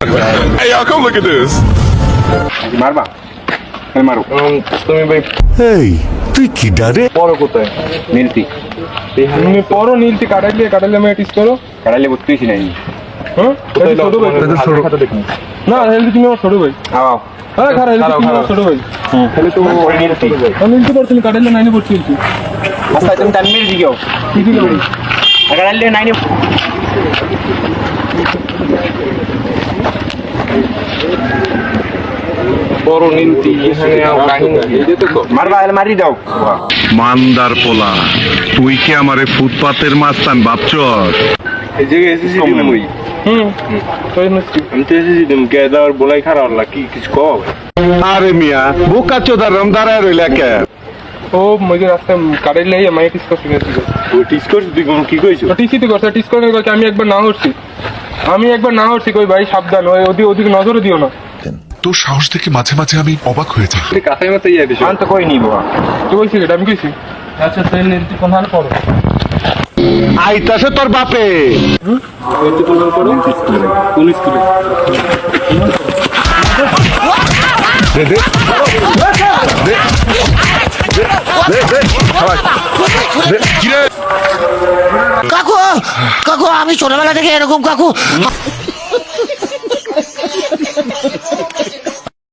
Hey, y'all, come look at this. মারবা মারো তুমি ভাই এই তুই কি ডারে পড়ো কোথায়? নীলতি তুমি পড়ো নীলতি কাটাইলে আমি টিস করো। কাটাইলে বুঝতেছি নাই হ্যাঁ কোথায় ছোট ভাই খাতা দেখুন না হেলদি তুমি আমার ছোট ভাই। আও হ্যাঁ খারাপ হেলদি তুমি আমার ছোট ভাই। তাহলে তো নীলতি আমি নীলতি পড়ছি কাটাইলে নাইনে পড়ছি। আচ্ছা তুমি তান মেরে দিও কি দিল ভাই? কাটাইলে নাইনে পড়ো নীলতি এখানে কাহিনী মারবা এলে মারি দাও মান্দার পোলা তুই কি আমারে ফুটপাতের মাস্তান ভাবছস? এই জায়গায় এসেছি দিলাম ওই তাই না আমি তো এসেছি দিলাম গেদার বলাই খারাপ হল কি কিছু কও আরে মিয়া বোকা চোদার রম দাঁড়ায় রইলা কে? ও মজে রাস্তায় কাটাইলে আমি টিস করছি ও টিস করছ তুই কোন কি কইছো টিসি তো করছে টিস করার কথা আমি একবার না হচ্ছি কই ভাই সাবধান ওই ওদিকে নজরে দিও না। তোর সাহস দেখে মাঝে মাঝে আমি অবাক হয়ে যাই। তুই কাঁথাই মতো ইয়ে দিস আন তো কই নিব তুই বলছি এটা আমি কইছি আচ্ছা তাই নীলতি কোন হাল পড়ো আইতাছে তোর বাপে। নীলতি কোন হাল পড়ো কোন স্কুলে দে দে দে দে দে সবাই দে কিরে কাকু কাকু আমি ছোটবেলা থেকে এরকম কাকু